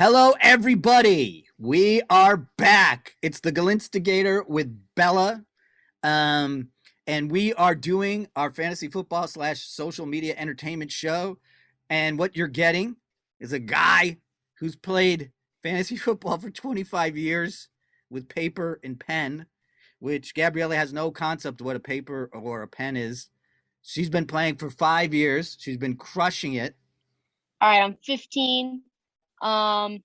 Hello, everybody. We are back. It's the Galinstigator with Bella. Um, and we are doing our fantasy football / social media entertainment show. And what you're getting is a guy who's played fantasy football for 25 years with paper and pen, which Gabriella has no concept of what a paper or a pen is. She's been playing for 5 years. She's been crushing it. All right, I'm 15. He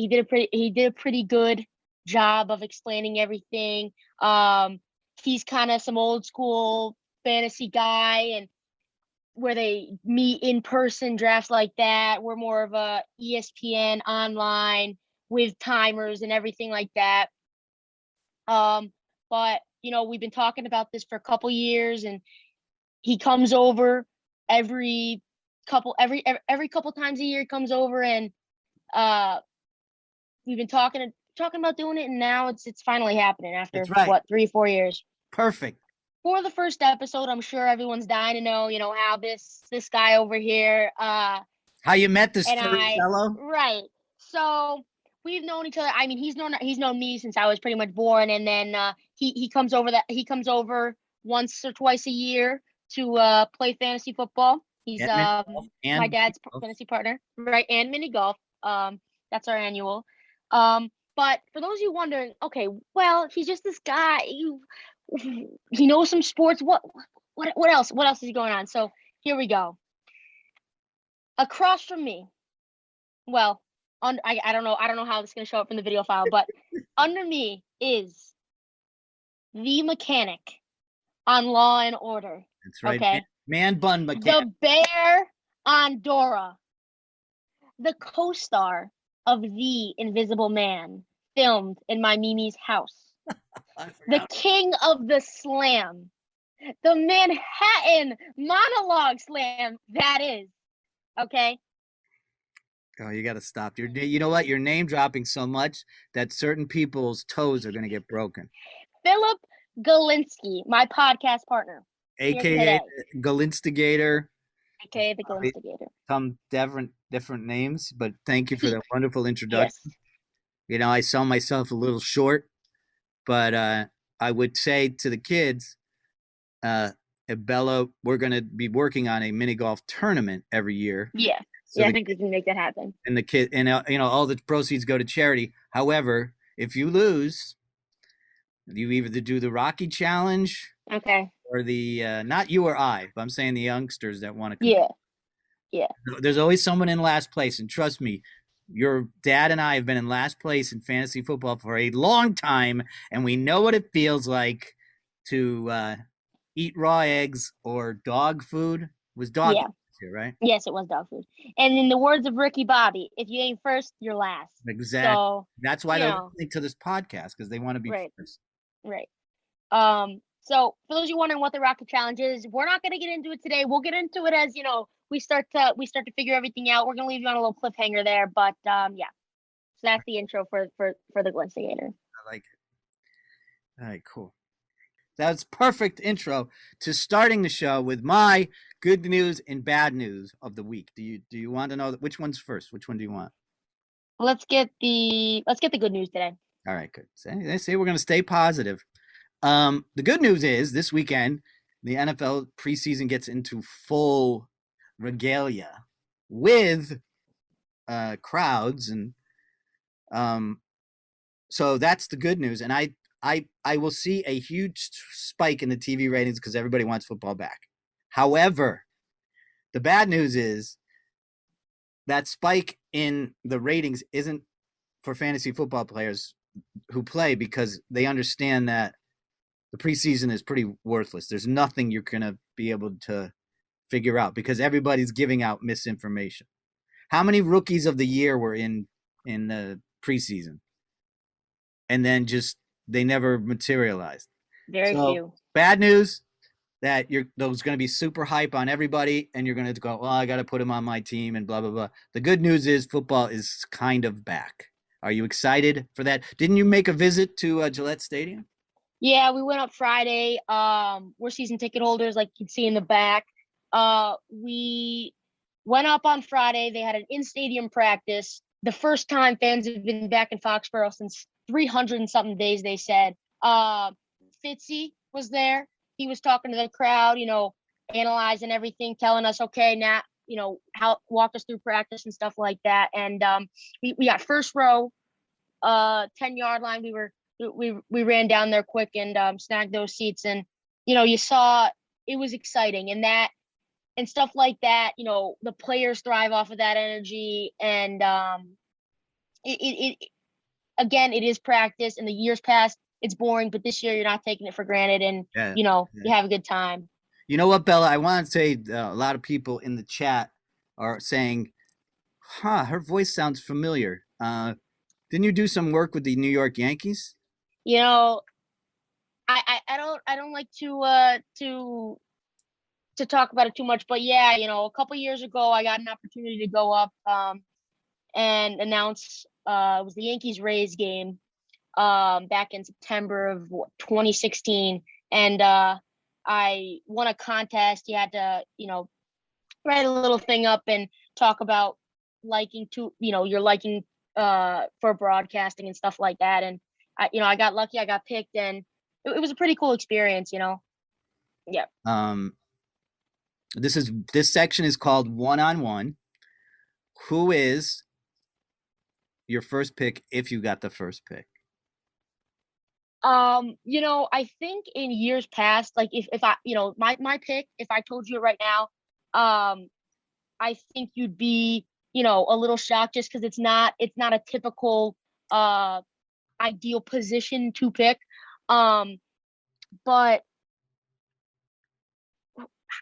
did a pretty good job of explaining everything. He's kind of some old school fantasy guy, and where they meet in person drafts like that. We're more of a ESPN online with timers and everything like that. But we've been talking about this for a couple years, and he comes over every couple times a year. He comes over, and we've been talking about doing it, and now it's finally happening after right. what, 3-4 years. Perfect. For the first episode, I'm sure everyone's dying to know, how this guy over here, how you met this fellow. Right. So we've known each other. I mean, he's known me since I was pretty much born, and then he comes over once or twice a year to play fantasy football. He's my dad's fantasy partner, right? And mini golf. That's our annual. But for those of you wondering, okay, well, he's just this guy. He knows some sports. What else? What else is going on? So here we go. Across from me, well, I don't know how this is gonna show up in the video file, but under me is the mechanic on Law and Order. That's right. Okay. Man bun mechanic. The bear on Dora. The co-star of The Invisible Man, filmed in my Mimi's house. The king of the slam. The Manhattan monologue slam, that is. Okay? Oh, you got to stop. You know what? You're name dropping so much that certain people's toes are going to get broken. Philip Galinsky, my podcast partner. AKA Galinstigator. AKA the Galinstigator. Some different names, but thank you for that wonderful introduction. Yes. I sell myself a little short, but I would say to the kids, Bella, we're going to be working on a mini golf tournament every year. Yeah. So I think we can make that happen. And the kid, and all the proceeds go to charity. However, if you lose, you either do the Rocky Challenge, okay, or the not you or I, but I'm saying the youngsters that want to compete. Yeah. There's always someone in last place, and trust me, your dad and I have been in last place in fantasy football for a long time, and we know what it feels like to eat raw eggs or dog food. It was dog food here, right? Yes, it was dog food. And in the words of Ricky Bobby, if you ain't first, you're last. Exactly. So, that's why they're listening to this podcast, because they want to be first. Right. So for those of you wondering what the Rocky Challenge is, we're not going to get into it today. We'll get into it as we start to figure everything out. We're going to leave you on a little cliffhanger there, but yeah. So that's the intro for the Galinstigator. I like it. All right, cool. That's perfect intro to starting the show with my good news and bad news of the week. Do you want to know which one's first? Which one do you want? Let's get the good news today. All right, good. They say we're going to stay positive. The good news is this weekend, the NFL preseason gets into full regalia with crowds, and so that's the good news. And I will see a huge spike in the TV ratings because everybody wants football back. However, the bad news is that spike in the ratings isn't for fantasy football players who play, because they understand that the preseason is pretty worthless. There's nothing you're going to be able to figure out because everybody's giving out misinformation. How many rookies of the year were in the preseason? And then they never materialized. Very few. Bad news that there's going to be super hype on everybody, and you're going to go, well, I got to put him on my team and blah, blah, blah. The good news is football is kind of back. Are you excited for that? Didn't you make a visit to Gillette Stadium? Yeah, we went up Friday. We're season ticket holders, like you can see in the back. We went up on Friday. They had an in-stadium practice. the first time fans have been back in Foxborough since 300 and something days, they said. Fitzy was there. He was talking to the crowd, analyzing everything, telling us, okay, now, how walk us through practice and stuff like that. And we got first row, 10-yard line. We ran down there quick and snagged those seats. And, you saw it was exciting, and stuff like that. The players thrive off of that energy. And it again, it is practice. In the years past, it's boring, but this year you're not taking it for granted, and Yeah. you have a good time. You know what, Bella? I want to say a lot of people in the chat are saying, "Huh, her voice sounds familiar." Didn't you do some work with the New York Yankees? You know, I don't like to talk about it too much, but yeah, a couple years ago I got an opportunity to go up and announce it was the Yankees Rays game back in September of 2016, and I won a contest. You had to write a little thing up and talk about your liking for broadcasting and stuff like that. And I got lucky. I got picked, and it was a pretty cool experience. Yeah. This section is called one-on-one. Who is your first pick if you got the first pick? I think in years past, like if I, my pick, if I told you it right now, I think you'd be, a little shocked just because it's not a typical ideal position to pick. But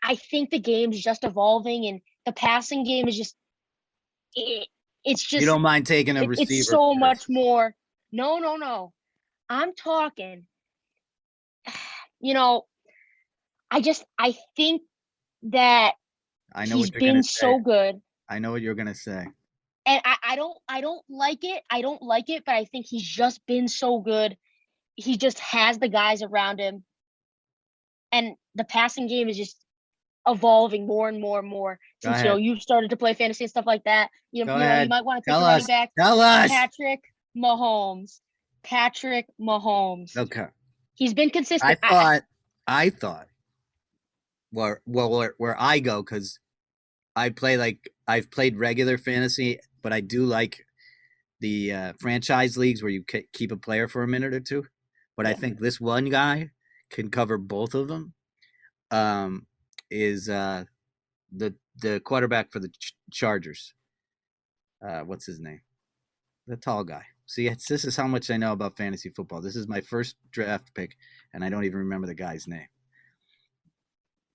I think the game's just evolving, and the passing game is just it's just You don't mind taking a receiver. It's so much more. No. I'm talking, I think that I know he's what you're been gonna so say. good. I know what you're gonna say. And I don't like it. I don't like it, but I think he's just been so good. He just has the guys around him. And the passing game is just evolving more and more and more since you've started to play fantasy and stuff like that. You might want to take a running back. Tell us. Patrick Mahomes. Okay. He's been consistent. I thought where I go, because I've played regular fantasy, but I do like the franchise leagues where you keep a player for a minute or two. But I think this one guy can cover both of them. Is the quarterback for the Chargers? What's his name? The tall guy. See, this is how much I know about fantasy football. This is my first draft pick, and I don't even remember the guy's name.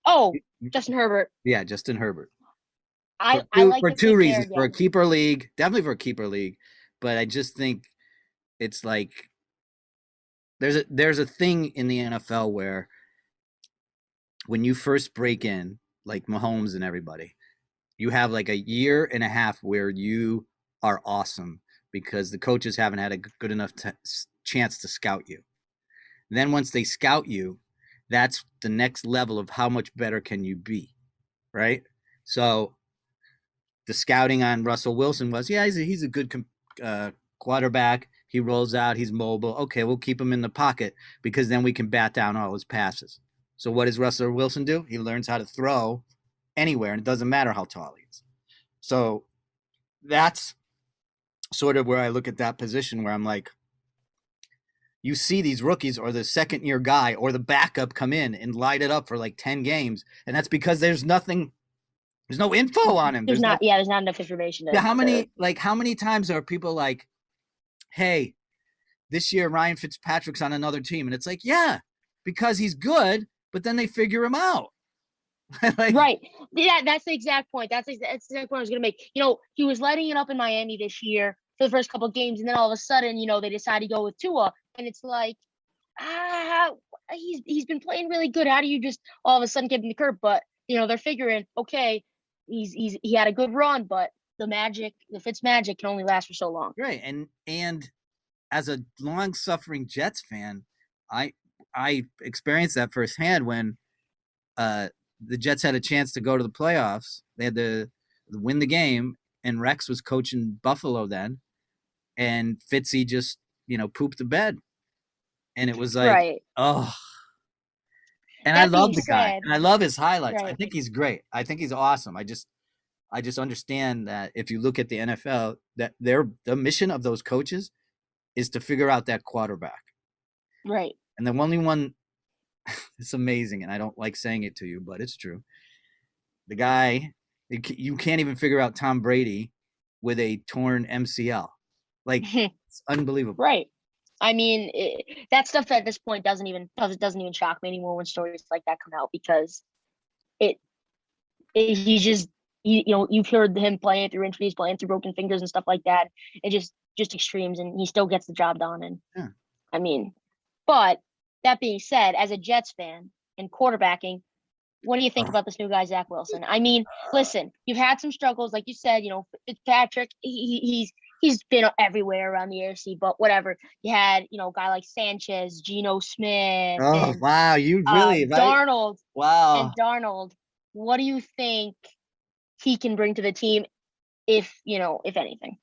Oh, Justin Herbert. Yeah, Justin Herbert. I like for two reasons. For a keeper league, definitely for a keeper league, but I just think it's like there's a thing in the NFL where when you first break in, like Mahomes and everybody, you have like a year and a half where you are awesome because the coaches haven't had a good enough chance to scout you. And then once they scout you, that's the next level of how much better can you be, right? So the scouting on Russell Wilson was, he's a good quarterback. He rolls out. He's mobile. Okay, we'll keep him in the pocket because then we can bat down all his passes. So what does Russell Wilson do? He learns how to throw anywhere, and it doesn't matter how tall he is. So that's sort of where I look at that position where I'm like, you see these rookies or the second-year guy or the backup come in and light it up for like 10 games, and that's because there's no info on him. There's not enough information. How many times are people like, hey, this year Ryan Fitzpatrick's on another team, and it's like, yeah, because he's good, but then they figure him out. Right. Yeah, that's the exact point. That's the exact point I was going to make. He was lighting it up in Miami this year for the first couple of games, and then all of a sudden, they decide to go with Tua, and it's like, he's been playing really good. How do you just all of a sudden give him the curve? But they're figuring, okay, he had a good run, but the Fitz magic can only last for so long. Right. And as a long-suffering Jets fan, I experienced that firsthand when the Jets had a chance to go to the playoffs. They had to win the game, and Rex was coaching Buffalo then, and Fitzy just pooped the bed, and it was like, Right. oh. And I That love being the guy, said, and I love his highlights. I right. think he's great. I think he's awesome. I just understand that if you look at the NFL, that the mission of those coaches is to figure out that quarterback. Right. And the only one, it's amazing, and I don't like saying it to you, but it's true. The guy, you can't even figure out Tom Brady with a torn MCL. Like, it's unbelievable. Right. I mean, that stuff at this point doesn't even shock me anymore when stories like that come out, because it, he just you've heard him playing through injuries, playing through broken fingers and stuff like that. It just extremes, and he still gets the job done. And Yeah. I mean, but that being said, as a Jets fan and quarterbacking, what do you think about this new guy, Zach Wilson? I mean, listen, you've had some struggles, like you said. Fitzpatrick, he's been everywhere around the AFC, but whatever. You had a guy like Sanchez, Geno Smith, Oh and wow, you really right? Darnold. Wow. And Darnold, what do you think he can bring to the team, if anything?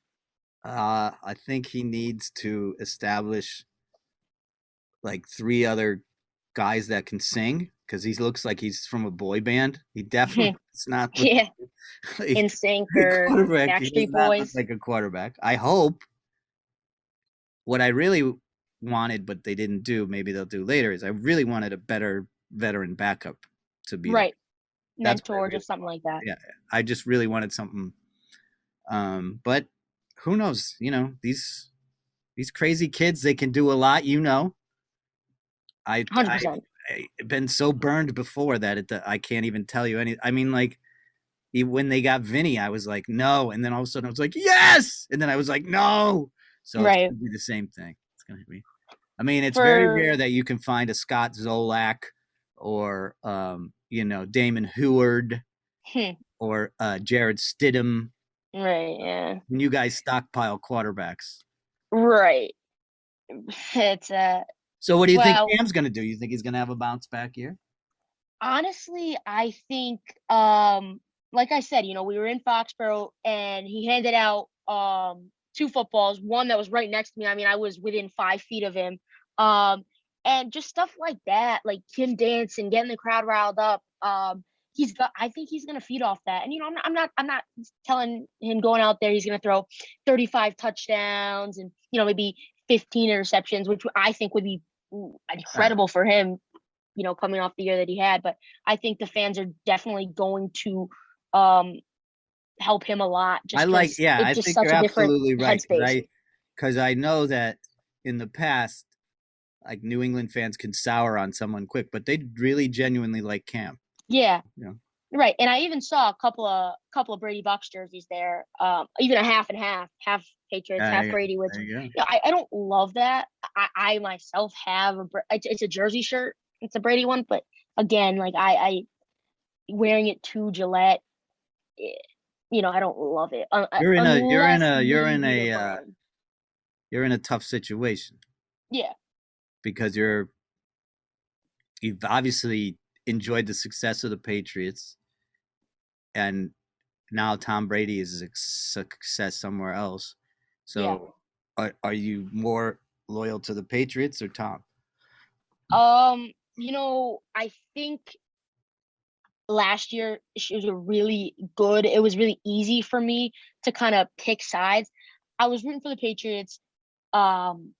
I think he needs to establish like 3 other guys that can sing, because he looks like he's from a boy band. He definitely it's not Yeah, like NSYNC a or quarterback. He does Backstreet not look Boys. like a quarterback. I hope what I really wanted, but they didn't do, maybe they'll do later, is I really wanted a better veteran backup to be there. Right. That's what I Mentor, really just something like that. yeah. I just really wanted something. But who knows? These crazy kids, they can do a lot. I've 100%. been so burned before that I can't even tell you any. I mean, like when they got Vinny, I was like, no, and then all of a sudden I was like, yes, and then I was like, no. So it's Right. gonna be the same thing. It's gonna be. I mean, it's very For rare that you can find a Scott Zolak or Damon Heward or Jared Stidham. right, yeah. When you guys stockpile quarterbacks. Right. It's So what do you think well, Cam's gonna do? You think he's gonna have a bounce back year? honestly, I think like I said, we were in Foxborough and he handed out 2 footballs, one that was right next to me. I mean, I was within 5 feet of him. Um and just stuff like that, like him dancing, getting the crowd riled up. I think he's gonna feed off that. And I'm not telling him going out there he's gonna throw 35 touchdowns and maybe 15 interceptions, which I think would be incredible for him, coming off the year that he had. But I think the fans are definitely going to um help him a lot, I just like, because yeah, it's I just think such you're a different absolutely right headspace. because I know that in the past, like New England fans can sour on someone quick, but they really genuinely like Cam. Yeah, You know, right. And I even saw a couple of Brady Bucks jerseys there, even a half and half Patriots, half Brady, which there you go. I don't love that. I myself have it's a jersey shirt. It's a Brady one, but again, like I wearing it to Gillette, eh, I don't love it You're in a you're in unless a you're in maybe the a brand. you're in a tough situation Yeah, because you've obviously enjoyed the success of the Patriots, and now Tom Brady is a success somewhere else. yeah. So, are you more loyal to the Patriots or Tom? I think last year was a really good. It was really easy for me to kind of pick sides. I was rooting for the Patriots. Um,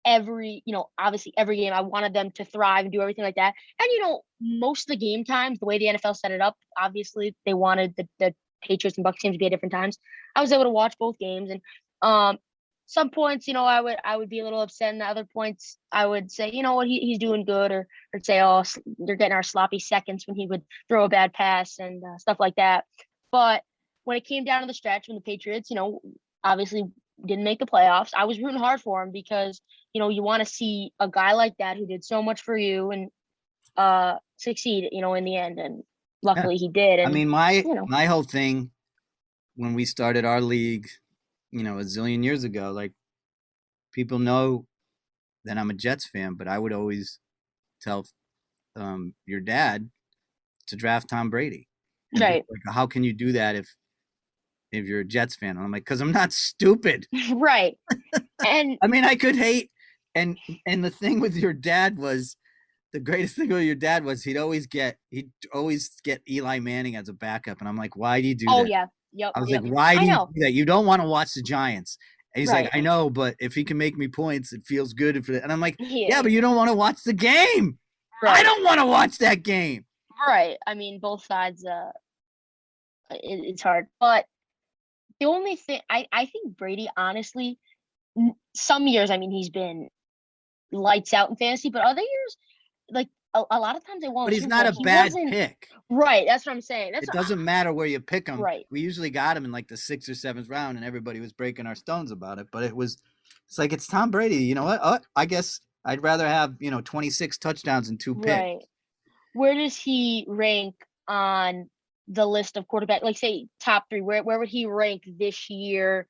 obviously every game I wanted them to thrive and do everything like that. And most of the game times, the way the NFL set it up, obviously they wanted the Patriots and Bucks games to be at different times. I was able to watch both games, and some points, I would be a little upset, and the other points I would say, you know what, he's doing good, or say, oh, they're getting our sloppy seconds when he would throw a bad pass and stuff like that. But when it came down to the stretch, when the Patriots, obviously didn't make the playoffs, I was rooting hard for him because you want to see a guy like that who did so much for you and succeed, in the end. And Yeah. luckily he did. I And mean, my whole thing when we started our league, a zillion years ago, like people know that I'm a Jets fan, but I would always tell your dad to draft Tom Brady. And right, like, how can you do that if you're a Jets fan. And I'm like, because I'm not stupid. Right. And I mean, I could hate, and the thing with your dad was the greatest thing with your dad was he'd always get Eli Manning as a backup, and I'm like, why do you do oh that? yeah, yep, I was like, yep. why I do you know. do that? You don't want to watch the Giants. And he's like, Right. I know, but if he can make me points, it feels good. And I'm like, Yeah. yeah, but you don't want to watch the game. I Right. don't want to watch that game. Right. I mean, both sides. It's hard, but the only thing I think Brady, honestly, some years, I mean, he's been lights out in fantasy, but other years, like a lot of times they won But with he's Super not Bowl. a He bad wasn't pick. right. That's what I'm saying. That's It doesn't matter where you pick him. right. We usually got him in like the 6th or 7th round, and everybody was breaking our stones about it. But it's like it's Tom Brady. You know what? I guess I'd rather have 26 touchdowns and 2 picks. Right. Where does he rank on the list of quarterback? Like, say top 3. Where would he rank this year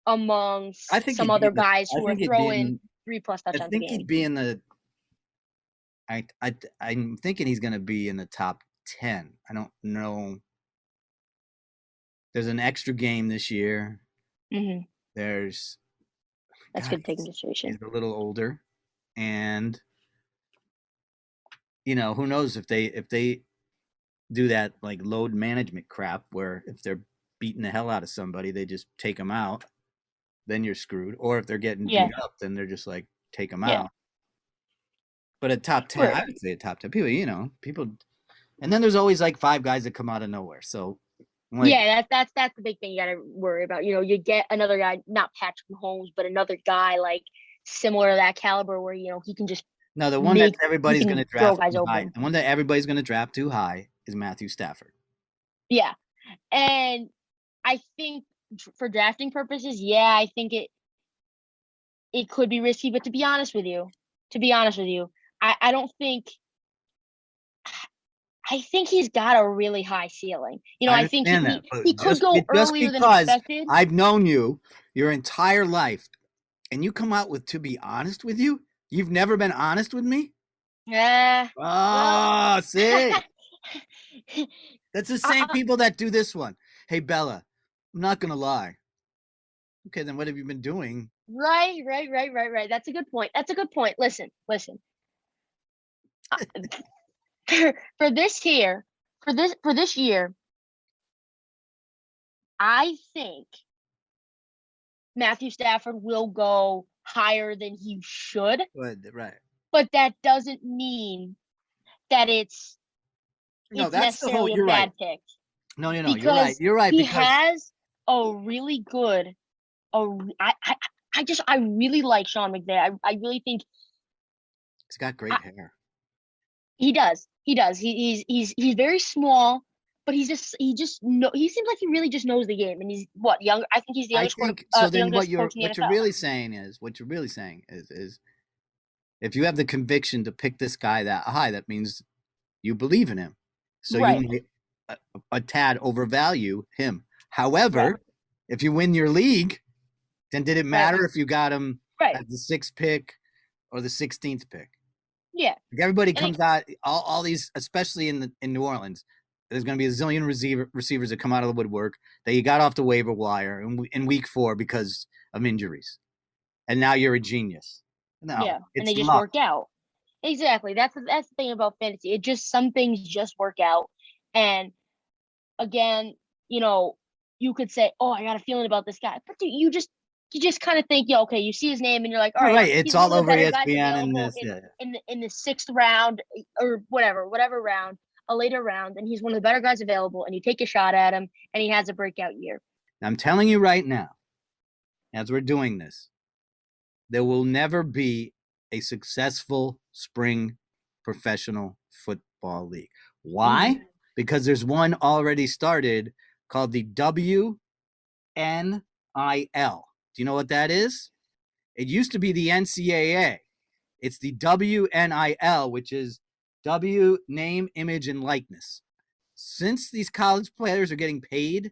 amongst I think some he'd be other in the, guys I who are think he'd be throwing in. 3+ I touchdowns a think he'd game? be in the. I'm thinking he's going to be in the top 10. I don't know. There's an extra game this year. Hmm. There's. That's God, good to take into consideration. he's a little older, and who knows if they do that like load management crap where if they're beating the hell out of somebody, they just take them out. Then you're screwed. Or if they're getting Yeah. beat up, then they're just like take them Yeah. out. But at top 10, Right. I would say a top 10 people, and then there's always like 5 guys that come out of nowhere. So like, Yeah, that's the big thing you gotta worry about. You get another guy, not Patrick Mahomes, but another guy like similar to that caliber where he can just no, the one that he everybody's going can to throw draft guys too high, open. the one that everybody's going to draft too high is Matthew Stafford. Yeah, and I think for drafting purposes, yeah, I think it could be risky. But to be honest with you, I don't think. I think he's got a really high ceiling. I I think understand that, but he could just go just earlier than because expected. I've known you your entire life, and you come out with, to be honest with you, you've never been honest with me. Yeah. Oh, see, that's the same I, people that do this one. Hey, Bella, I'm not gonna lie. Okay, then what have you been doing? right. That's a good point. Listen. For this year, for this year, I think Matthew Stafford will go higher than he should, Right. but that doesn't mean that No, it's that's the whole. necessarily a You're right. bad pick No, you're right. because You're right he because has a really good. I really like Sean McVay. I really think he's got great hair. he does. He's very small, but he just know he seems like he really just knows the game, and he's what young. I think he's the I youngest think so. the Then youngest coach in the what you're NFL. really saying is if you have the conviction to pick this guy that high, that means you believe in him. So Right. you may a tad overvalue him. However, Right. if you win your league, then did it matter if you got him Right. as the 6th pick or the 16th pick? Yeah. Like everybody comes out, all these, especially in New Orleans. There's going to be a zillion receivers that come out of the woodwork that you got off the waiver wire in week 4 because of injuries, and now you're a genius. No, Yeah, and they it's just luck. work out. Exactly. That's the thing about fantasy. Some things just work out. And again, you could say, "Oh, I got a feeling about this guy," but you just kind of think, "Yeah, okay." You see his name, and you're like, "All You're right, right. It's he's one all of the over better guys ESPN and available this. Yeah. in the 6th round or whatever round, a later round, and he's one of the better guys available." And you take a shot at him, and he has a breakout year. I'm telling you right now, as we're doing this, there will never be a successful spring professional football league. Why? Mm-hmm. Because there's one already started called the WNIL. Do you know what that is? It used to be the NCAA. It's the WNIL, which is W, name, image, and likeness. Since these college players are getting paid,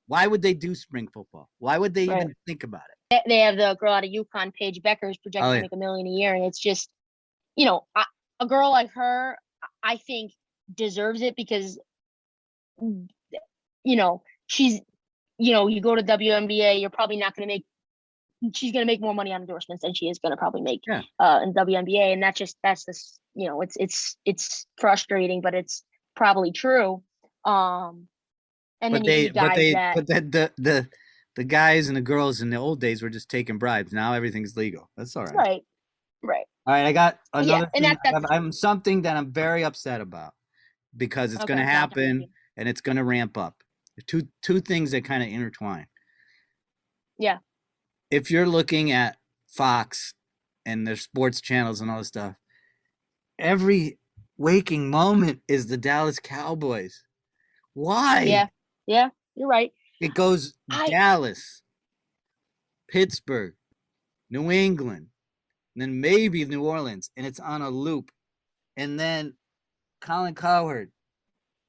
why would they do spring football? Why would they even think about it? They have the girl out of UConn, Paige Becker, who's projected to make $1 million a year, and it's just, a girl like her, I think deserves it because, she's you go to WNBA, you're probably not going to make. She's going to make more money on endorsements than she is going to probably make Yeah. in WNBA, and that's this. It's frustrating, but it's probably true. And then you guys the guys and the girls in the old days were just taking bribes. Now everything's legal. That's all right. Right. All right, I got another and thing. that's I'm something that I'm very upset about because it's okay, going to talk to me. happen and it's going to ramp up. Two things that kind of intertwine. Yeah. If you're looking at Fox and their sports channels and all this stuff, every waking moment is the Dallas Cowboys. Why? Yeah, you're right. It goes Dallas, Pittsburgh, New England, and then maybe New Orleans, and it's on a loop. And then Colin Cowherd,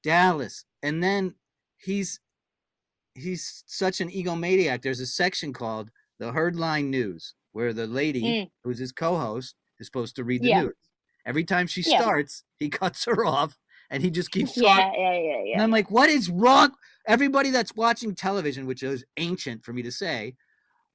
Dallas, and then he's such an egomaniac. There's a section called the Herdline News where the lady who's his co-host is supposed to read the news. Every time she starts, he cuts her off and he just keeps talking. Yeah. And I'm like, what is wrong? Everybody that's watching television, which is ancient for me to say,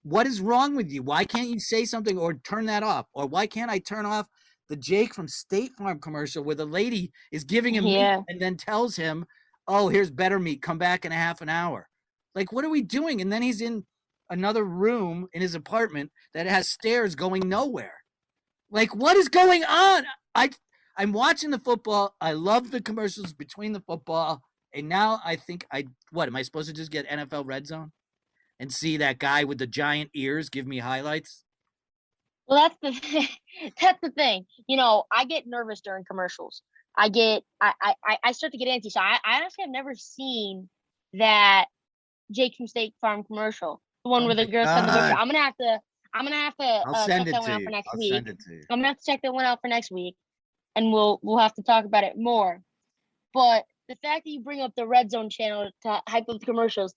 what is wrong with you? Why can't you say something or turn that off? Or why can't I turn off the Jake from State Farm commercial where the lady is giving him meat and then tells him, oh, here's better meat. Come back in a half an hour. Like, what are we doing? And then he's in another room in his apartment that has stairs going nowhere. Like, what is going on? I'm watching the football. I love the commercials between the football. And now I think am I supposed to just get NFL Red Zone and see that guy with the giant ears give me highlights? Well, that's the thing. I get nervous during commercials. I start to get antsy. So I honestly have never seen that Jake from State Farm commercial, the one where the girls send the picture. I'm gonna have to check that one out for next week. I'm gonna have to check that one out for next week, and we'll have to talk about it more. But the fact that you bring up the Red Zone channel to hype up the commercials,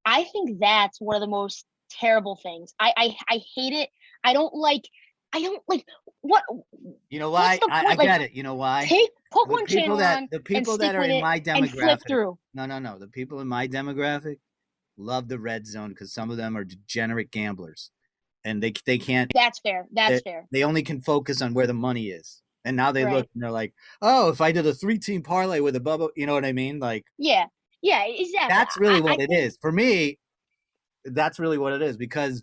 I think that's one of the most terrible things. I hate it. I don't like what. You know why? I get it. You know why? Put one channel on. The people that are in my demographic. Flip through. No. The people in my demographic love the Red Zone because some of them are degenerate gamblers, and they can't. That's fair. Fair. They only can focus on where the money is, and now they look and they're like, oh, if I did a 3-team parlay with a Bubba, you know what I mean? Like, yeah, exactly. That's really what it is for me. That's really what it is because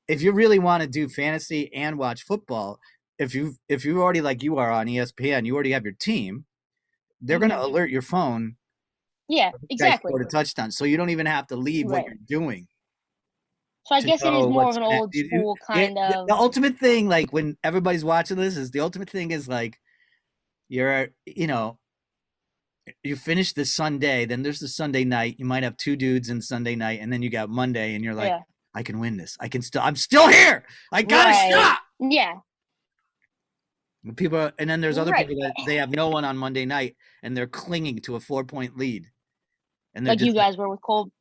if you really want to do fantasy and watch football, if you already like you are on ESPN, you already have your team. They're going to alert your phone. Yeah, exactly. For the touchdown, so you don't even have to leave what you're doing. So I guess it is more of an old school kind of. The ultimate thing, like when everybody's watching this, is the ultimate thing is like you're, you finish the Sunday, then there's the Sunday night. You might have 2 dudes in Sunday night, and then you got Monday, and you're like, I can win this. I'm still here. I got a shot. Yeah. People, and then there's other people that they have no one on Monday night, and they're clinging to a 4-point lead. And like you guys were with Cole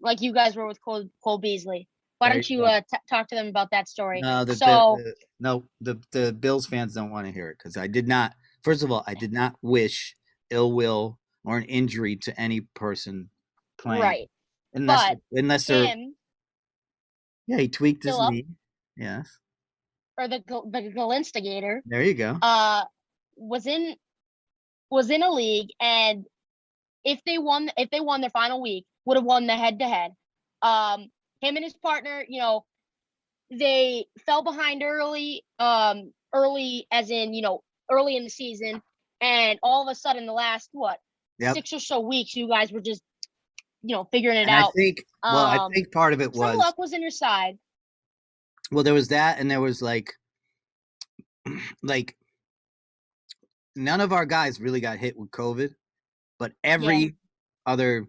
Beasley. Why don't you talk to them about that story? No, the Bills fans don't want to hear it because I did not. First of all, I did not wish ill will or an injury to any person playing. Right. Unless they're. Yeah, he tweaked his knee. Yes. Or the Galinstigator. There you go. Was in a league, and if they won their final week, would have won the head-to-head. Him and his partner, they fell behind early as in, early in the season, and all of a sudden the last 6 or so weeks, you guys were just, figuring it out. I think part of it was some luck was in your side. Well, there was that, and there was like none of our guys really got hit with COVID, but every other,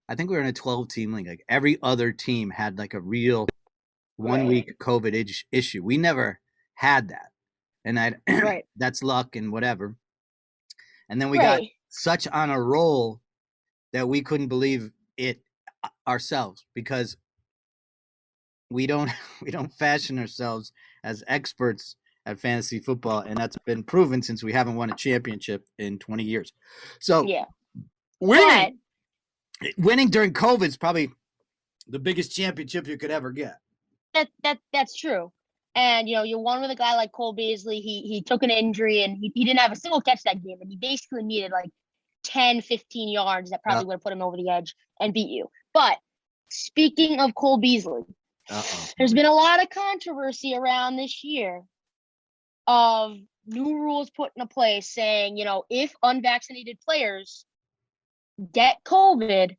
I think we were in a 12-team league. Like every other team had like a real 1-week COVID issue. We never had that, and that's luck and whatever. And then we got such on a roll that we couldn't believe it ourselves because we don't fashion ourselves as experts at fantasy football, and that's been proven since we haven't won a championship in 20 years. So winning Winning during COVID is probably the biggest championship you could ever get. That's true. And you won with a guy like Cole Beasley. He took an injury and he didn't have a single catch that game, and he basically needed like 10, 15 yards that probably would have put him over the edge and beat you. But speaking of Cole Beasley, there's been a lot of controversy around this year of new rules put into place saying, if unvaccinated players get COVID,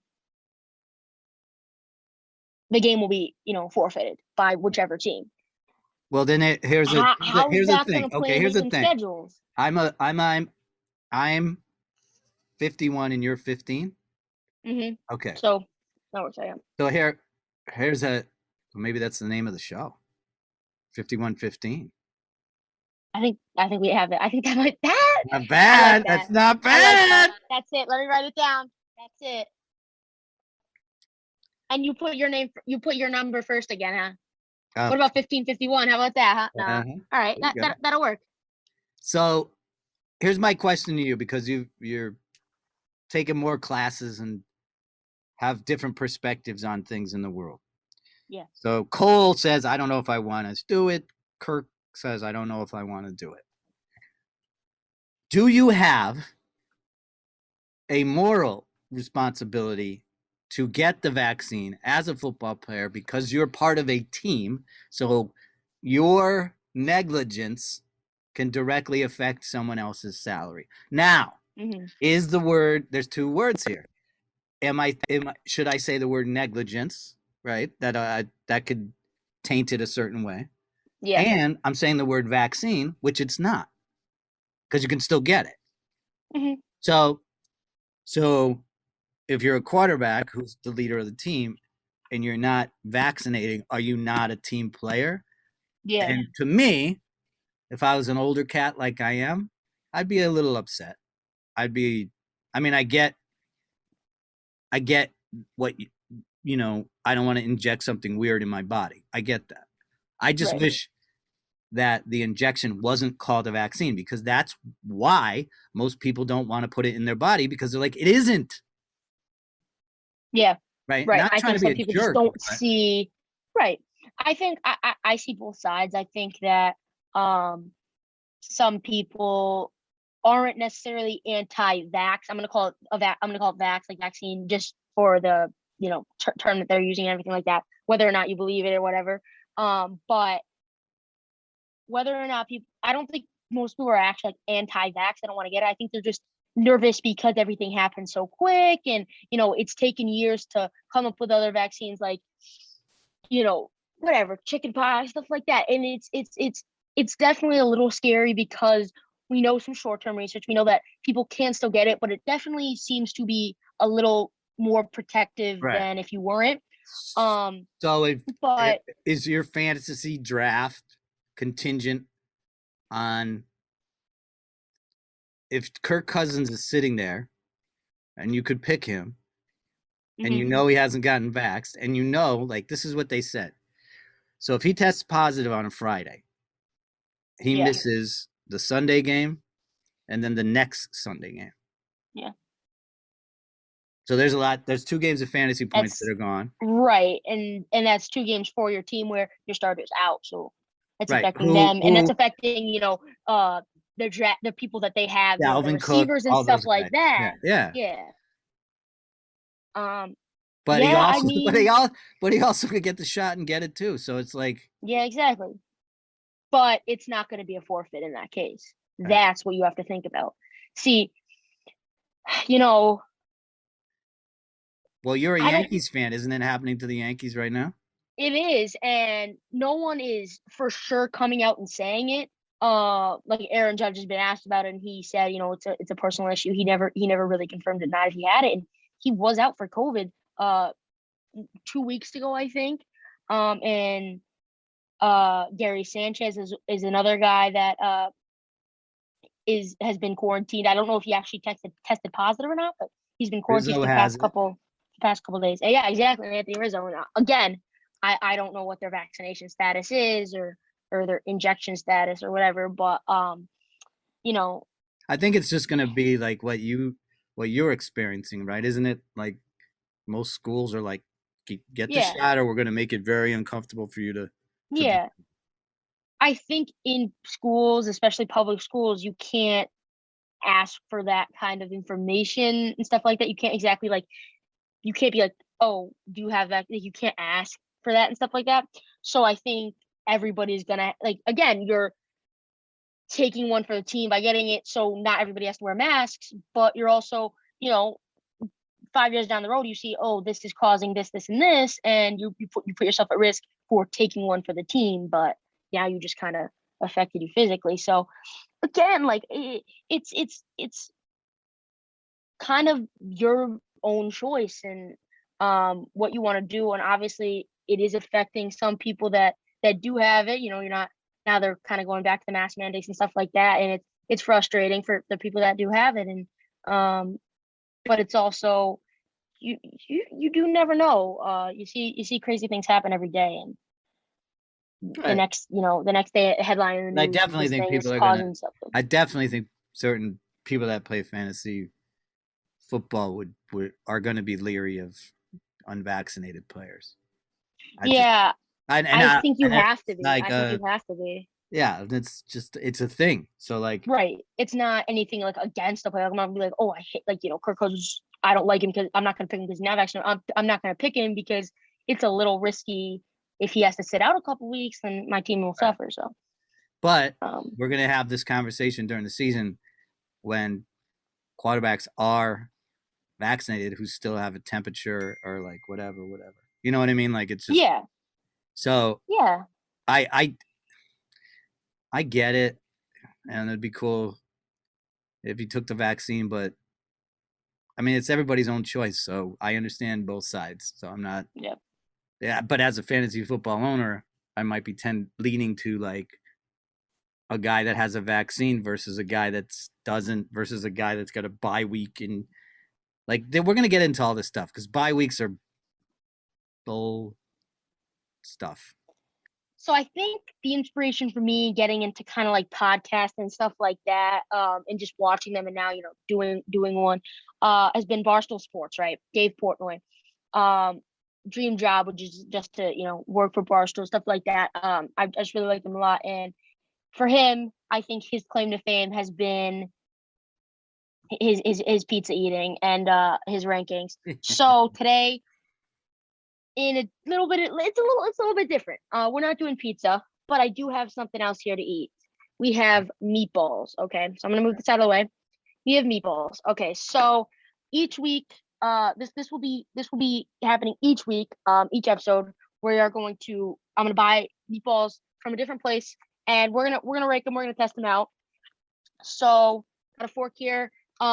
the game will be, forfeited by whichever team. Well, then here's the thing. Okay, here's the thing. Schedules? I'm 51 and you're 15. Mm-hmm. Okay. So that works out. So here's maybe that's the name of the show. 51-15. I think we have it. I think that might not bad. That's not bad. That's it. Let me write it down. That's it. And you put your number first again, huh? What about 1551? How about that, huh? No. All right, that'll work. So here's my question to you, because you're taking more classes and have different perspectives on things in the world. Yeah. So Cole says, I don't know if I want to do it. Kirk says, I don't know if I want to do it. Do you have a moral responsibility to get the vaccine as a football player because you're part of a team? So your negligence can directly affect someone else's salary. Now, is the word, there's two words here. Should I say the word negligence, right? That could taint it a certain way. Yeah. And I'm saying the word vaccine, which it's not, because you can still get it. Mm-hmm. So if you're a quarterback who's the leader of the team and you're not vaccinating, are you not a team player? Yeah. And to me, if I was an older cat like I am, I'd be a little upset. I get what, I don't want to inject something weird in my body. I get that. I just wish that the injection wasn't called a vaccine, because that's why most people don't want to put it in their body, because they're like, it isn't. Yeah. Right. Right. Not I think some people just don't see. Right. I think I see both sides. I think that some people aren't necessarily anti-vax. I'm gonna call it vax, like vaccine, just for the term that they're using and everything like that, whether or not you believe it or whatever. But whether or not I don't think most people are actually like anti-vax. They don't want to get it. I think they're just nervous because everything happened so quick, and it's taken years to come up with other vaccines, like whatever, chicken pox, stuff like that. And it's definitely a little scary, because we know some short-term research. We know that people can still get it, but it definitely seems to be a little more protective than if you weren't. But is your fantasy draft contingent on if Kirk Cousins is sitting there and you could pick him and he hasn't gotten vaxxed, and like, this is what they said. So if he tests positive on a Friday, he misses the Sunday game and then the next Sunday game. Yeah. So there's 2 games of fantasy points that are gone. Right. And that's 2 games for your team where your starter's out. So that's affecting them. And that's affecting, the people that they have, the receivers Cook, and stuff like that. Yeah. But he also could get the shot and get it too. So it's like, yeah, exactly. But it's not going to be a forfeit in that case. Right. That's what you have to think about. See, well, you're a Yankees fan. Isn't it happening to the Yankees right now? It is, and no one is for sure coming out and saying it. Like Aaron Judge has been asked about it, and he said, it's a personal issue. He never really confirmed it, not if he had it, and he was out for COVID 2 weeks ago, I think. And Gary Sanchez is another guy that has been quarantined. I don't know if he actually tested positive or not, but he's been quarantined the past couple days. Yeah, exactly. Anthony Rizzo. Again, I don't know what their vaccination status is or their injection status or whatever, but I think it's just gonna be like what you're experiencing, right? Isn't it like most schools are like, get the Yeah. shot, or we're going to make it very uncomfortable for you to do. Yeah. I think in schools, especially public schools, you can't ask for that kind of information and stuff like that. You can't exactly like you can't be like, "Oh, do you have that?" Like, you can't ask for that and stuff like that. So I think everybody's gonna like again, you're taking one for the team by getting it so not everybody has to wear masks, but you're also, you know, 5 years down the road, you see, oh, this is causing this, this, and this, and you put yourself at risk for taking one for the team, but now you just kind of affected you physically. So again, like it's kind of your own choice and what you want to do, and obviously it is affecting some people that do have it. You know, you're not now they're kind of going back to the mask mandates and stuff like that, and it's frustrating for the people that do have it, and but it's also you do never know. You see crazy things happen every day, and Right. the next day a headline in the I news, definitely this think thing is people are gonna. causing something. I definitely think certain people that play fantasy football are going to be leery of unvaccinated players. I just Yeah, and I think you and have to it's be. like I think you have to be. yeah, it's a thing. So like Right. It's not anything like against the player. I'm not gonna be like, oh, I hate like Kirk Cousins. I don't like him because I'm not gonna pick him because he's not vaccinated. I'm not gonna pick him because it's a little risky. If he has to sit out a couple weeks, then my team will suffer. So, but um, we're going to have this conversation during the season when quarterbacks are vaccinated who still have a temperature or like whatever. You know what I mean? Like it's just yeah, so yeah. I I get it, and it'd be cool if you took the vaccine, but I mean it's everybody's own choice, so I understand both sides. So I'm not Yep. yeah, but as a fantasy football owner, I might be leaning to like a guy that has a vaccine versus a guy that's doesn't versus a guy that's got a bye week and like we're gonna get into all this stuff because bye weeks are bull stuff. So I think the inspiration for me getting into kind of like podcasts and stuff like that, and just watching them and now, doing one, has been Barstool Sports, right? Dave Portnoy. Um, dream job, which is just to, work for Barstool, stuff like that. I just really like him a lot. And for him, I think his claim to fame has been his pizza eating and his rankings. So today, in a little bit, it's a little bit different. We're not doing pizza, but I do have something else here to eat. We have meatballs. Okay, so I'm gonna move this out of the way. We have meatballs. Okay, so each week, this will be happening each week. Each episode, I'm gonna buy meatballs from a different place, and we're gonna rake them. We're gonna test them out. So got a fork here.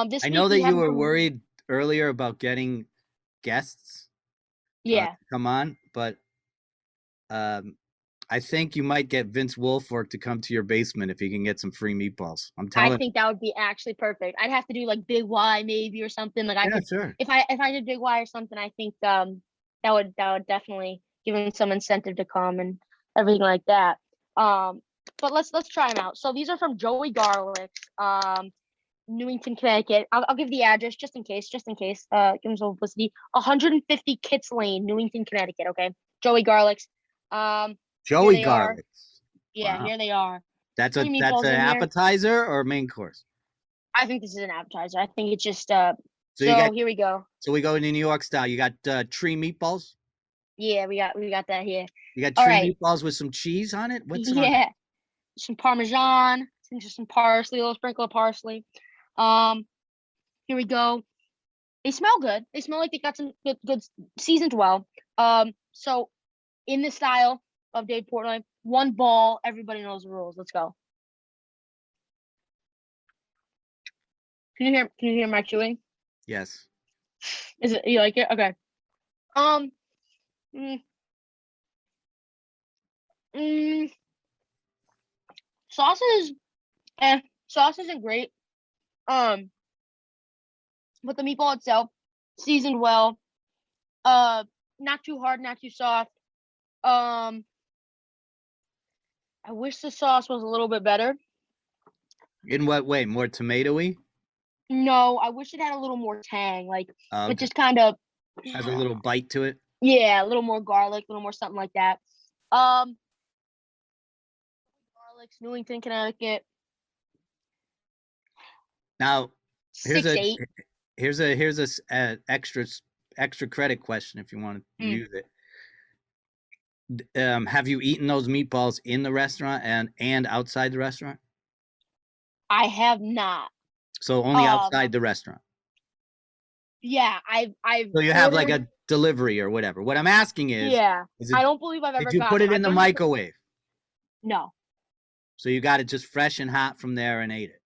This I week know that we you have them were from worried earlier about getting guests yeah. to come on, but um, I think you might get Vince Wilfork to come to your basement if he can get some free meatballs. I'm I telling. think that would be actually perfect. I'd have to do like Big Y maybe or something. Like I Yeah, could sure. if I did Big Y or something, I think that would definitely give him some incentive to come and everything like that. But let's try them out. So these are from Joey Garlic's, Newington, Connecticut. I'll give the address just in case, give him some publicity. 150 Kits Lane, Newington, Connecticut. Okay, Joey Garlic's. Here Joey they are. Garlic. Yeah, Wow, here they are. that's Three that's meatballs an in here. appetizer or main course. I think this is an appetizer. I think it's just So you so got here we go. so we go into New York style. You got tree meatballs. Yeah, we got that here. You got All tree right. meatballs with some cheese on it. What's on it? Yeah. Some Parmesan, some parsley, a little sprinkle of parsley. Um, here we go. They smell good. They smell like they got some good seasoned well. So in the style of Dave Portnoy, one ball, everybody knows the rules. Let's go. Can you hear my chewing? Yes. Is it you like it? Okay. Um mm, mm, sauces, sauce isn't great. Um, but the meatball itself, seasoned well. Uh, not too hard, not too soft. Um, I wish the sauce was a little bit better. In what way? More tomatoey? No, I wish it had a little more tang. Like Oh, it okay. just kind of Has a little bite to it. Yeah, a little more garlic, a little more something like that. Garlic's Newington, Connecticut, Now, here's six a eight. extra credit question if you want to Mm. use it. Have you eaten those meatballs in the restaurant and outside the restaurant? I have not. So only outside the restaurant. Yeah, I've So you have like ordered. a delivery or whatever. What I'm asking is Yeah, I don't believe I've ever did you gotten put it them. in the I've done it- microwave? No. So you got it just fresh and hot from there and ate it.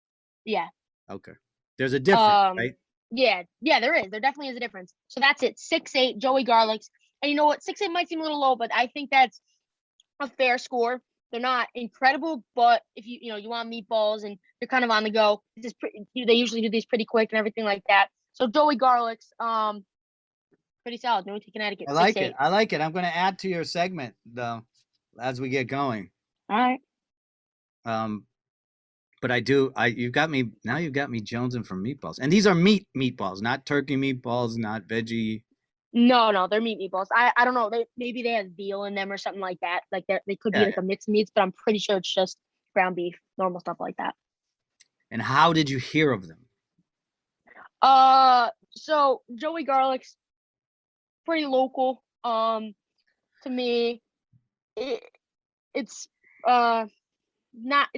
Yeah. Okay. There's a difference, right? Yeah, there is. There definitely is a difference. So that's it. 6'8", Joey Garlic's. And you know what? 6'8" might seem a little low, but I think that's a fair score. They're not incredible, but if you want meatballs and you're kind of on the go, they usually do these pretty quick and everything like that. So Joey Garlic's, pretty solid. Newington, Connecticut. I like 6'8". it. I like it. I'm going to add to your segment though as we get going. All right. But you've got me jonesing for meatballs. And these are meatballs, not turkey meatballs, not veggie. No, they're meatballs. I don't know. Maybe they have veal in them or something like that. Like they could be like a mixed meats, but I'm pretty sure it's just ground beef, normal stuff like that. And how did you hear of them? So Joey Garlic's pretty local. To me, it's it's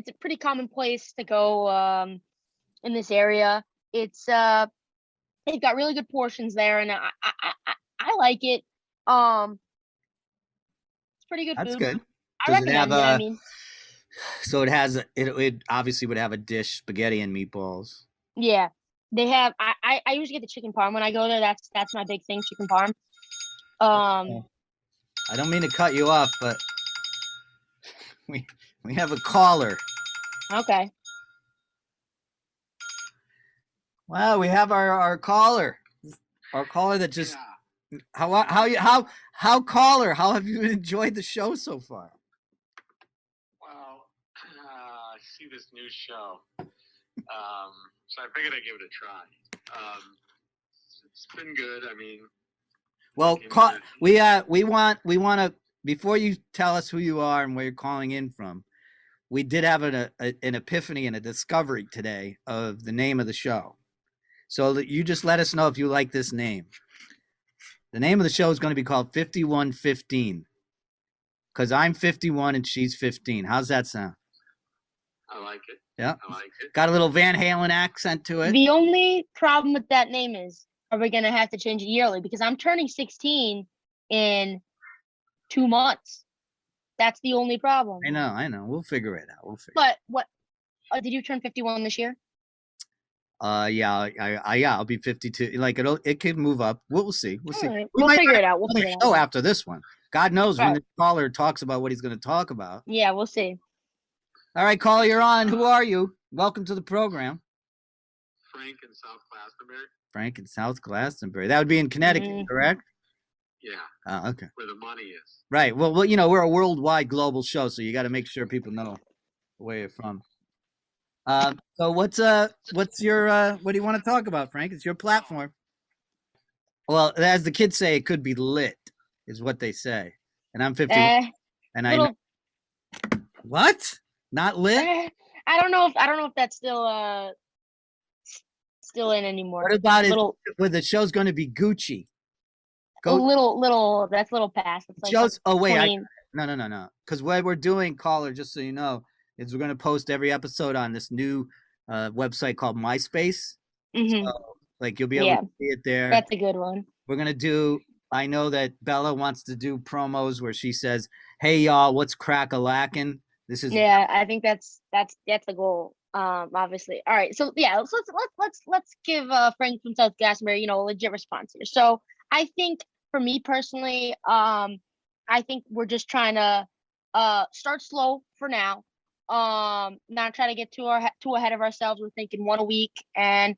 a pretty common place to go in this area. It's they've got really good portions there, and I like it. It's pretty good That's food. good. I recommend it. I mean, so it has it obviously would have a dish, spaghetti and meatballs. Yeah, they have. I usually get the chicken parm when I go there. That's my big thing, chicken parm. I don't mean to cut you off, but we have a caller. Okay. Wow, we have our caller. Our caller that just how caller? How have you enjoyed the show so far? Well, I see this new show, so I figured I'd give it a try. It's been good. I mean, well, we want to, before you tell us who you are and where you're calling in from, we did have an epiphany and a discovery today of the name of the show. So you just let us know if you like this name. The name of the show is going to be called 5115 because I'm 51 and she's 15. How's that sound? I like it. Yeah. I like it. Got a little Van Halen accent to it. The only problem with that name is, are we going to have to change it yearly? Because I'm turning 16 in 2 months. That's the only problem. I know. We'll figure it out. But what? Did you turn 51 this year? Yeah, I'll be 52. Like it could move up. We'll see. We'll see. Right. We'll figure it out. We'll figure it out. After this one. God knows when the caller talks about what he's going to talk about. Yeah, we'll see. All right, caller, you're on. Who are you? Welcome to the program. Frank in South Glastonbury. Frank in South Glastonbury. That would be in Connecticut, correct? Yeah. Okay. Where the money is. Right. Well, we're a worldwide global show, so you got to make sure people know where you're from. So what's your what do you want to talk about, Frank? It's your platform. Well, as the kids say, it could be lit, is what they say. And I'm 51, and I know. What? Not lit? I don't know if that's still in anymore. What about it? Where the show's going to be Gucci? Little. That's a little past. It's like shows. Oh wait, no. Because what we're doing, caller, just so you know, is we're going to post every episode on this new website called MySpace. Mm-hmm. So, like you'll be able to see it there. That's a good one. We're going to do, I know that Bella wants to do promos where she says, "Hey y'all, what's crack-a-lackin'?" This is I think that's the goal. Obviously. All right. So yeah, let's give Frank from South Glastonbury, a legit response here. So I think for me personally, I think we're just trying to start slow for now. Not try to get too ahead of ourselves. We're thinking one a week, and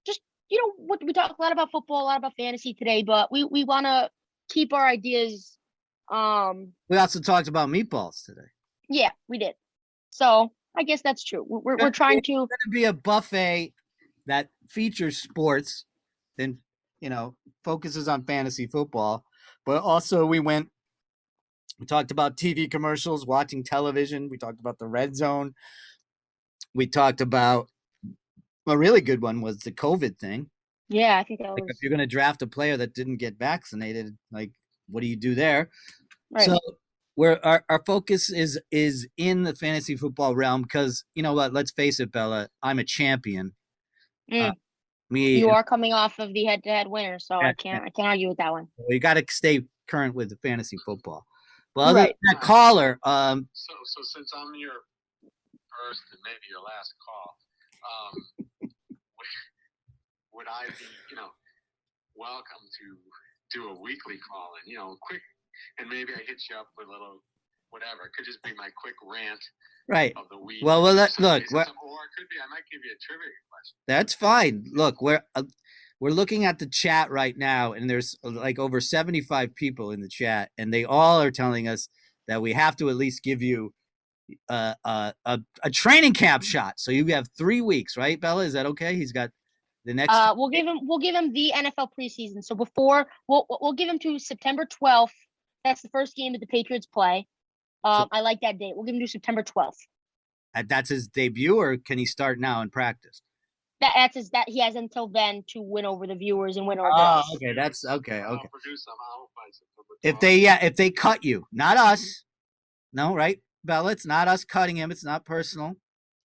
just we talk a lot about football, a lot about fantasy today, but we want to keep our ideas. We also talked about meatballs today. Yeah, we did. So I guess that's true. We're trying to. It's going to be a buffet that features sports, then focuses on fantasy football, but also we talked about TV commercials, watching television. We talked about the red zone. We talked about a really good one was the COVID thing. Yeah, I think that Like if was you're going to draft a player that didn't get vaccinated, like what do you do there? right. So where our focus is in the fantasy football realm because you know what? Let's face it, Bella. I'm a champion. Mm. Me, You are coming off of the head-to-head winner, so I can't argue with that one. you got to stay current with the fantasy football. But other Right. than that caller, So since I'm your first and maybe your last call, would I be, welcome to do a weekly call and, quick, and maybe I hit you up with a little whatever. It could just be my quick rant right. of the week. Well, Or look, it could be, I might give you a trivia question. That's fine. Look, we're looking at the chat right now, and there's like over 75 people in the chat, and they all are telling us that we have to at least give you a training camp shot. So you have 3 weeks, right, Bella? Is that okay? He's got the next. We'll give him the NFL preseason. So before we'll give him to September 12th. That's the first game that the Patriots play. I like that date. We'll give him to September 12th. That's his debut, or can he start now in practice? That he has until then to win over the viewers and win over. Oh, okay. That's okay. I'll Okay. produce them. I'll find September 12th. If they cut you, not us. No, right, Bella? It's not us cutting him. It's not personal.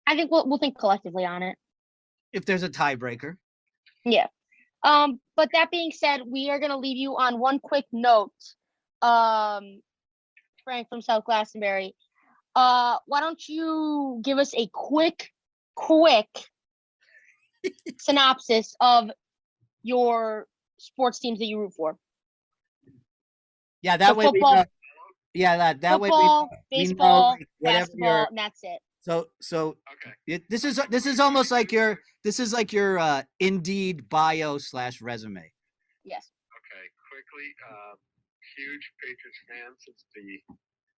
I think we'll think collectively on it. If there's a tiebreaker. Yeah. But that being said, we are gonna leave you on one quick note. Frank from South Glastonbury. Why don't you give us a quick synopsis of your sports teams that you root for? Yeah, that So way football, we know. Yeah, that way football, we know baseball, whatever basketball, your and that's it. so Okay. this is almost like your Indeed bio / resume. Yes. Okay. Quickly, huge Patriots fan since the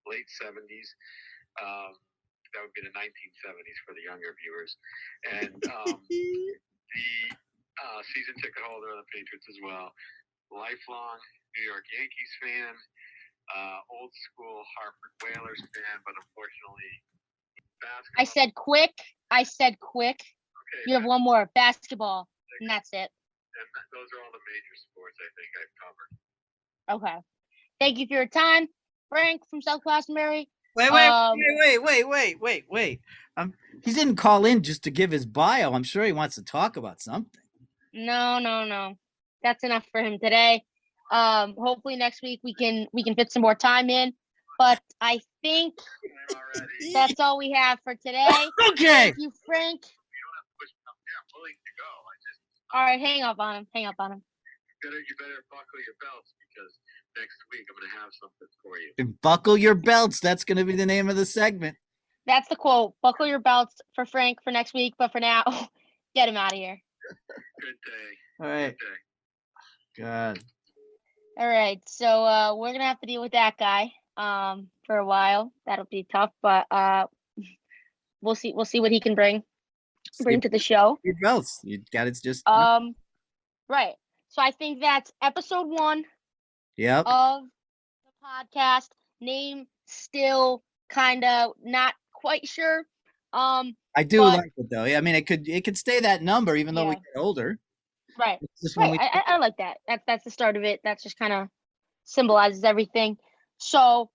late 70s. That would be the 1970s for the younger viewers. And the season ticket holder of the Patriots as well. Lifelong New York Yankees fan. Old school Hartford Whalers fan, but unfortunately, basketball. I said quick. Okay, You have one more. Basketball, and that's it. and those are all the major sports I think I've covered. Okay. Thank you for your time, Frank from South Glastonbury. Wait. He didn't call in just to give his bio. I'm sure he wants to talk about something. No. That's enough for him today. Hopefully next week we can fit some more time in. But I think Already. that's all we have for today. Okay. Thank you, Frank. You don't have to push me up. Yeah, I'm willing to go. All right, hang up on him. You better buckle your belts because next week I'm gonna have something for you. And buckle your belts. That's going to be the name of the segment. That's the quote. Buckle your belts for Frank for next week. But for now, get him out of here. Good day. All right. Good day. God. All right. So we're gonna have to deal with that guy for a while. That'll be tough, but we'll see what he can bring to the show. Your belts. You got it. Just. Right. So I think that's episode 1 Yep. of the podcast. Name still kind of not quite sure. I do but- like it though. Yeah, I mean, it could stay that number even though we Yeah. get older. Right. It's just when Right. I like that. That's the start of it. That's just kind of symbolizes everything. So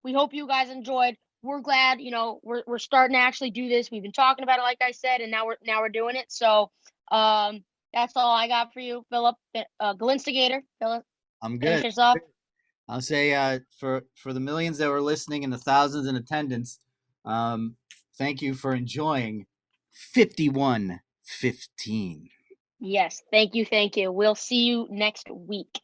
we hope you guys enjoyed. We're glad, we're starting to actually do this. We've been talking about it, like I said, and now we're doing it. So that's all I got for you, Philip. Galinstigator. Philip, I'm finish good. us off. I'll say for the millions that were listening and the thousands in attendance, thank you for enjoying 51-15. Yes. Thank you. We'll see you next week.